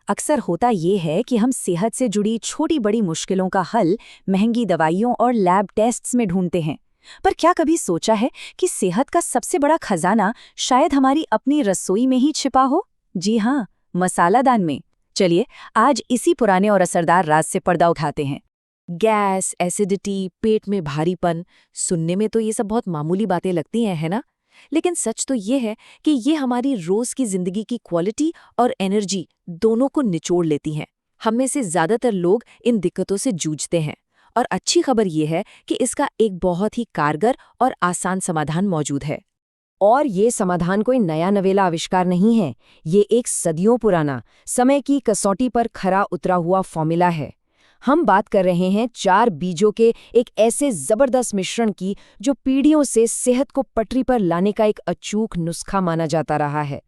अक्सर होता ये है कि हम सेहत से जुड़ी छोटी बड़ी मुश्किलों का हल महंगी दवाइयों और लैब टेस्ट्स में ढूंढते हैं। पर क्या कभी सोचा है कि सेहत का सबसे बड़ा खजाना शायद हमारी अपनी रसोई में ही छिपा हो? जी हाँ, मसालादान में। चलिए आज इसी पुराने और असरदार राज से पर्दा उठाते हैं। गैस, एसिडिटी, पेट में भारीपन, सुनने में तो ये सब बहुत मामूली बातें लगती हैं, है ना? लेकिन सच तो ये है कि ये हमारी रोज की जिंदगी की क्वालिटी और एनर्जी दोनों को निचोड़ लेती हैं। हम में से ज्यादातर लोग इन दिक्कतों से जूझते हैं और अच्छी खबर ये है कि इसका एक बहुत ही कारगर और आसान समाधान मौजूद है। और ये समाधान कोई नया नवेला आविष्कार नहीं है। ये एक सदियों पुराना, समय की कसौटी पर खरा उतरा हुआ फॉर्मूला है। हम बात कर रहे हैं 4 बीजों के एक ऐसे जबरदस्त मिश्रण की जो पीढ़ियों से सेहत को पटरी पर लाने का एक अचूक नुस्खा माना जाता रहा है।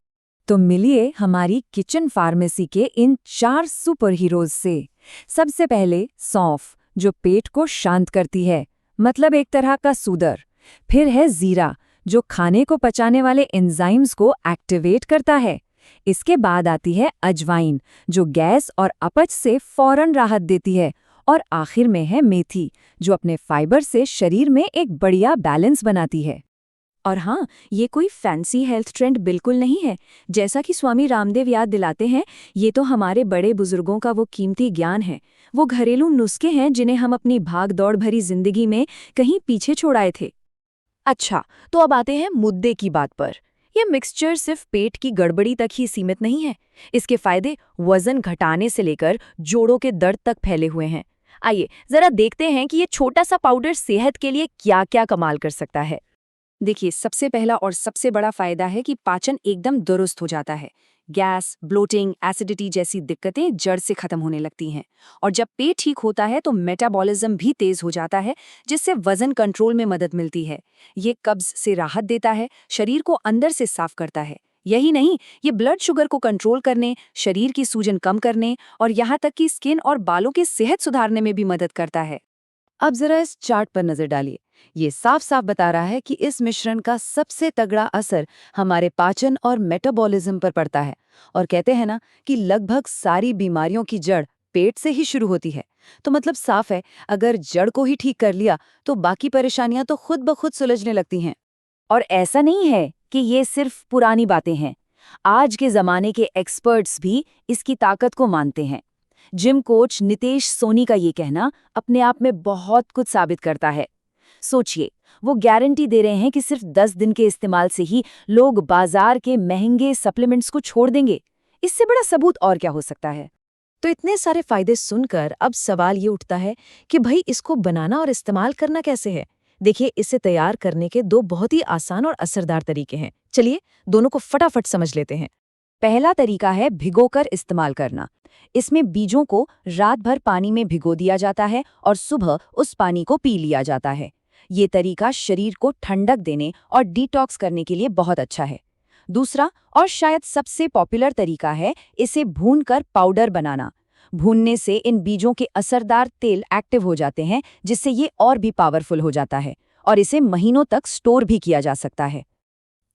तो मिलिए हमारी किचन फार्मेसी के इन 4 सुपर हीरोज से। सबसे पहले सौंफ, जो पेट को शांत करती है, मतलब एक तरह का सूदर। फिर है जीरा, जो खाने को पचाने वाले एंजाइम्स को एक्टिवेट करता है। इसके बाद आती है अजवाइन, जो गैस और अपच से फौरन राहत देती है। और आखिर में है मेथी, जो अपने फाइबर से शरीर में एक बढ़िया बैलेंस बनाती है। और हाँ, ये कोई फैंसी हेल्थ ट्रेंड बिल्कुल नहीं है। जैसा कि स्वामी रामदेव याद दिलाते हैं, ये तो हमारे बड़े बुजुर्गों का वो कीमती ज्ञान है, वो घरेलू नुस्खे हैं जिन्हें हम अपनी भाग दौड़ भरी जिंदगी में कहीं पीछे छोड़ाए थे। अच्छा, तो अब आते हैं मुद्दे की बात पर। यह मिक्सचर सिर्फ पेट की गड़बड़ी तक ही सीमित नहीं है। इसके फायदे वजन घटाने से लेकर जोड़ों के दर्द तक फैले हुए हैं। आइए जरा देखते हैं कि ये छोटा सा पाउडर सेहत के लिए क्या क्या कमाल कर सकता है। देखिए, सबसे पहला और सबसे बड़ा फायदा है कि पाचन एकदम दुरुस्त हो जाता है। गैस, ब्लोटिंग, एसिडिटी जैसी दिक्कतें जड़ से खत्म होने लगती हैं। और जब पेट ठीक होता है तो मेटाबॉलिज्म भी तेज हो जाता है, जिससे वजन कंट्रोल में मदद मिलती है। ये कब्ज से राहत देता है, शरीर को अंदर से साफ करता है। यही नहीं, ये ब्लड शुगर को कंट्रोल करने, शरीर की सूजन कम करने और यहाँ तक कि स्किन और बालों की सेहत सुधारने में भी मदद करता है। अब जरा इस चार्ट पर नजर डालिए। ये साफ साफ बता रहा है कि इस मिश्रण का सबसे तगड़ा असर हमारे पाचन और मेटाबॉलिज्म पर पड़ता है। और कहते हैं ना कि लगभग सारी बीमारियों की जड़ पेट से ही शुरू होती है। तो मतलब साफ है, अगर जड़ को ही ठीक कर लिया तो बाकी परेशानियां तो खुद ब खुद सुलझने लगती हैं। और ऐसा नहीं है कि ये सिर्फ पुरानी बातें हैं। आज के जमाने के एक्सपर्ट्स भी इसकी ताकत को मानते हैं। जिम कोच नितेश सोनी का ये कहना अपने आप में बहुत कुछ साबित करता है। सोचिए, वो गारंटी दे रहे हैं कि सिर्फ 10 दिन के इस्तेमाल से ही लोग बाजार के महंगे सप्लीमेंट्स को छोड़ देंगे। इससे बड़ा सबूत और क्या हो सकता है? तो इतने सारे फायदे सुनकर अब सवाल ये उठता है कि भाई इसको बनाना और इस्तेमाल करना कैसे है। देखिए, इसे तैयार करने के 2 बहुत ही आसान और असरदार तरीके हैं। चलिए दोनों को फटाफट समझ लेते हैं। पहला तरीका है भिगोकर इस्तेमाल करना। इसमें बीजों को रात भर पानी में भिगो दिया जाता है और सुबह उस पानी को पी लिया जाता है। ये तरीका शरीर को ठंडक देने और डिटॉक्स करने के लिए बहुत अच्छा है। दूसरा और शायद सबसे पॉपुलर तरीका है इसे भूनकर पाउडर बनाना। भूनने से इन बीजों के असरदार तेल एक्टिव हो जाते हैं, जिससे ये और भी पावरफुल हो जाता है और इसे महीनों तक स्टोर भी किया जा सकता है।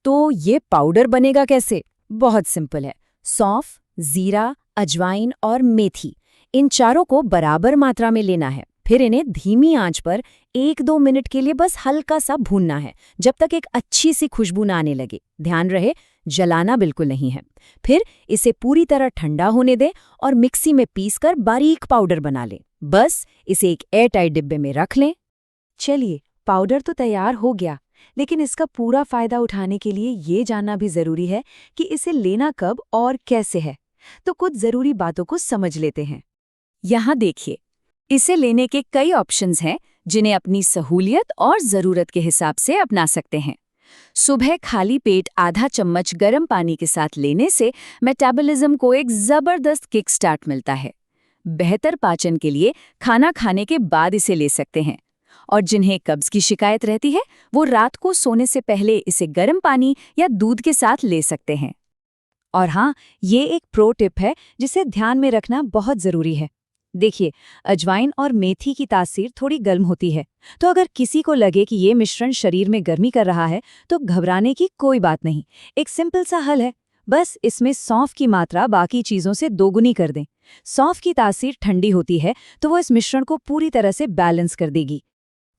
तो ये पाउडर बनेगा कैसे? बहुत सिंपल है। सौंफ, जीरा, अजवाइन और मेथी, इन चारों को बराबर मात्रा में लेना है। फिर इन्हें धीमी आंच पर 1-2 मिनट के लिए बस हल्का सा भूनना है, जब तक एक अच्छी सी खुशबू ना आने लगे। ध्यान रहे, जलाना बिल्कुल नहीं है। फिर इसे पूरी तरह ठंडा होने दें और मिक्सी में पीसकर बारीक पाउडर बना लें। बस इसे एक एयरटाइट डिब्बे में रख लें। चलिए, पाउडर तो तैयार हो गया, लेकिन इसका पूरा फायदा उठाने के लिए ये जानना भी जरूरी है कि इसे लेना कब और कैसे है। तो कुछ जरूरी बातों को समझ लेते हैं। यहाँ देखिए, इसे लेने के कई ऑप्शंस हैं जिन्हें अपनी सहूलियत और ज़रूरत के हिसाब से अपना सकते हैं। सुबह खाली पेट आधा चम्मच गर्म पानी के साथ लेने से मेटाबॉलिज्म को एक ज़बरदस्त किक स्टार्ट मिलता है। बेहतर पाचन के लिए खाना खाने के बाद इसे ले सकते हैं। और जिन्हें कब्ज की शिकायत रहती है, वो रात को सोने से पहले इसे गर्म पानी या दूध के साथ ले सकते हैं। और हाँ, ये एक प्रो टिप है जिसे ध्यान में रखना बहुत ज़रूरी है। देखिए, अजवाइन और मेथी की तासीर थोड़ी गर्म होती है, तो अगर किसी को लगे कि ये मिश्रण शरीर में गर्मी कर रहा है तो घबराने की कोई बात नहीं। एक सिंपल सा हल है, बस इसमें सौंफ की मात्रा बाकी चीज़ों से दोगुनी कर दें। सौंफ की तासीर ठंडी होती है तो वो इस मिश्रण को पूरी तरह से बैलेंस कर देगी।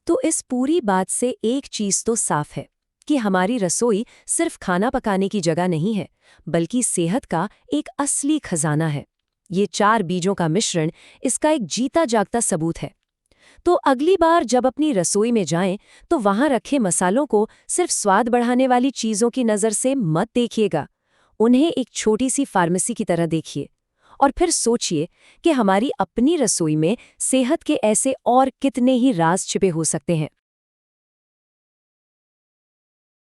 तो इस पूरी बात से एक चीज तो साफ है कि हमारी रसोई सिर्फ खाना पकाने की जगह नहीं है, बल्कि सेहत का एक असली खजाना है। ये 4 बीजों का मिश्रण इसका एक जीता जागता सबूत है। तो अगली बार जब अपनी रसोई में जाएं, तो वहां रखे मसालों को सिर्फ स्वाद बढ़ाने वाली चीजों की नज़र से मत देखिएगा। उन्हें एक छोटी सी फार्मेसी की तरह देखिए और फिर सोचिए कि हमारी अपनी रसोई में सेहत के ऐसे और कितने ही राज छिपे हो सकते हैं।